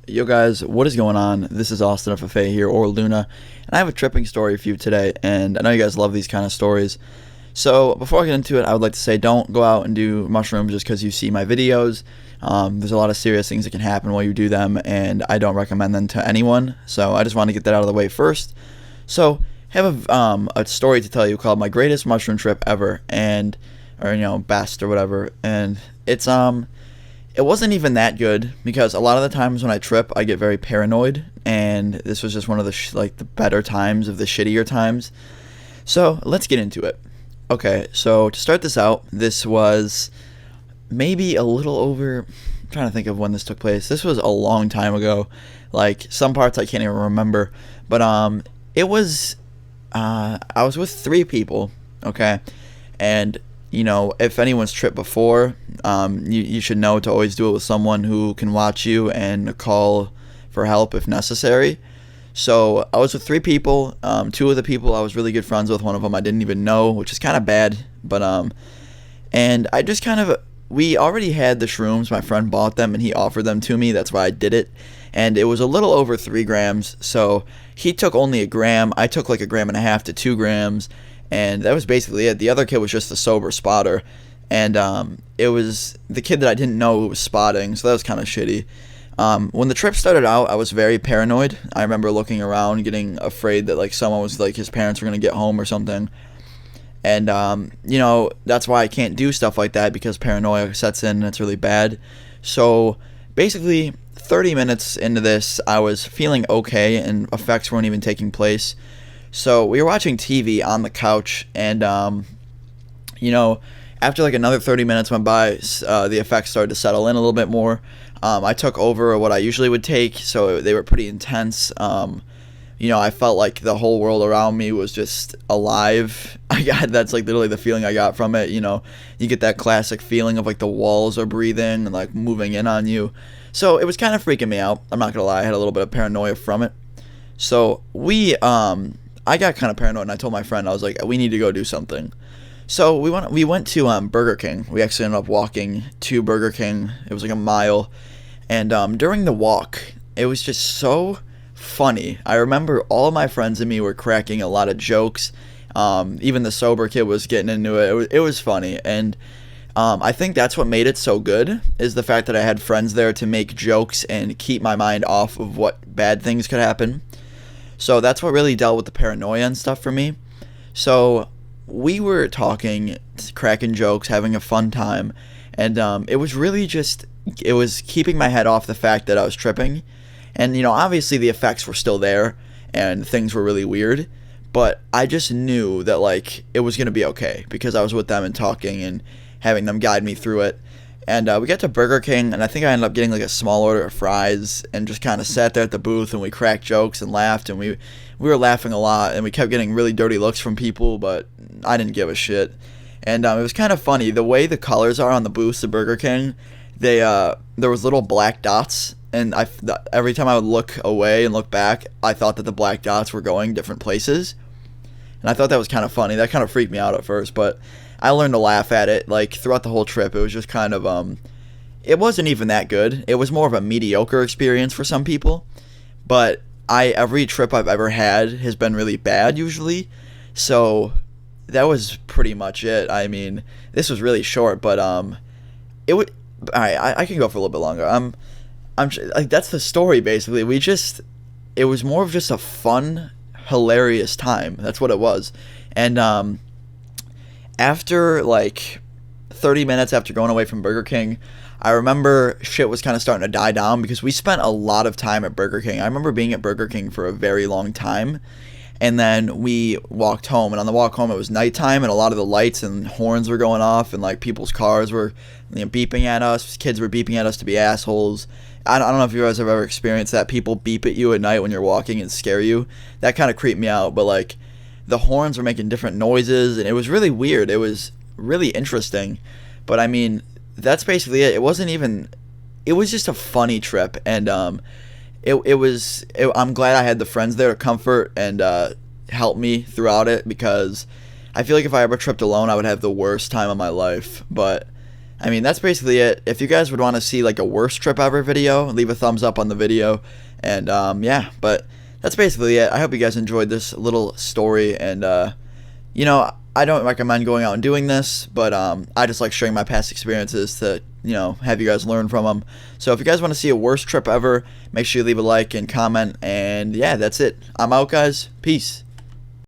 Yo guys, what is going on? This is Austin FFA here, or Luna, and I have a tripping story for you today, and I know you guys love these kind of stories. So before I get into it, I would like to say don't go out and do mushrooms just because you see my videos. There's a lot of serious things that can happen while you do them, and I don't recommend them to anyone, so I just want to get that out of the way first. So I have a story to tell you called My Greatest Mushroom Trip Ever, or best or whatever, and it wasn't even that good because a lot of the times when I trip, I get very paranoid, and this was just one of the the better times of the shittier times. So let's get into it. Okay, so to start this out, this was maybe a little over. I'm trying to think of when this took place. This was a long time ago. Like some parts I can't even remember, but it was. I was with 3 people. Okay, and if anyone's tripped before, you should know to always do it with someone who can watch you and call for help if necessary. So I was with 3 people. 2 of the people I was really good friends with. One of them I didn't even know, which is kind of bad. But and I just we already had the shrooms. My friend bought them and he offered them to me. That's why I did it. And it was a little over 3 grams. So he took only a gram. I took like 1.5 grams to 2 grams. And that was basically it. The other kid was just the sober spotter. And it was the kid that I didn't know who was spotting, so that was kind of shitty. When the trip started out, I was very paranoid. I remember looking around, getting afraid that someone was his parents were going to get home or something. And, that's why I can't do stuff like that because paranoia sets in and it's really bad. So basically, 30 minutes into this, I was feeling okay and effects weren't even taking place. So we were watching TV on the couch, and after another 30 minutes went by, the effects started to settle in a little bit more. I took over what I usually would take, so they were pretty intense. I felt like the whole world around me was just alive. That's literally the feeling I got from it. You get that classic feeling of the walls are breathing and moving in on you. So it was kind of freaking me out. I'm not gonna lie, I had a little bit of paranoia from it. So I got kind of paranoid, and I told my friend, I was like, we need to go do something. So we went to Burger King. We actually ended up walking to Burger King. It was a mile. And during the walk, it was just so funny. I remember all of my friends and me were cracking a lot of jokes. Even the sober kid was getting into it. It was funny. And I think that's what made it so good, is the fact that I had friends there to make jokes and keep my mind off of what bad things could happen. So that's what really dealt with the paranoia and stuff for me. So we were talking, cracking jokes, having a fun time. And it was really it was keeping my head off the fact that I was tripping. And, obviously the effects were still there and things were really weird. But I just knew that, it was going to be okay because I was with them and talking and having them guide me through it. And we got to Burger King, and I think I ended up getting a small order of fries and just kind of sat there at the booth, and we cracked jokes and laughed, and we were laughing a lot, and we kept getting really dirty looks from people, but I didn't give a shit. And it was kind of funny. The way the colors are on the booths at Burger King, there was little black dots, and every time I would look away and look back, I thought that the black dots were going different places. And I thought that was kind of funny. That kind of freaked me out at first, but I learned to laugh at it. Throughout the whole trip, it was just kind of it wasn't even that good. It was more of a mediocre experience for some people. But every trip I've ever had has been really bad usually. So that was pretty much it. I mean, this was really short, but it would. All right, I can go for a little bit longer. That's the story basically. It was more of just a fun, hilarious time. That's what it was. And after 30 minutes after going away from Burger King, I remember shit was kind of starting to die down because we spent a lot of time at Burger King. I remember being at Burger King for a very long time, and then we walked home, and on the walk home it was nighttime, and a lot of the lights and horns were going off, and people's cars were beeping at us. Kids were beeping at us to be assholes. I don't know if you guys have ever experienced that. People beep at you at night when you're walking and scare you. That kind of creeped me out, but the horns were making different noises, and it was really weird. It was really interesting. But I mean, that's basically it. It was just a funny trip, and I'm glad I had the friends there to comfort and help me throughout it, because I feel like if I ever tripped alone, I would have the worst time of my life. But I mean, that's basically it. If you guys would want to see like a worst trip ever video, leave a thumbs up on the video. And yeah, but that's basically it. I hope you guys enjoyed this little story. And you know, I don't recommend going out and doing this, but I just like sharing my past experiences to, you know, have you guys learn from them. So if you guys want to see a worst trip ever, make sure you leave a like and comment. And yeah, that's it. I'm out, guys. Peace.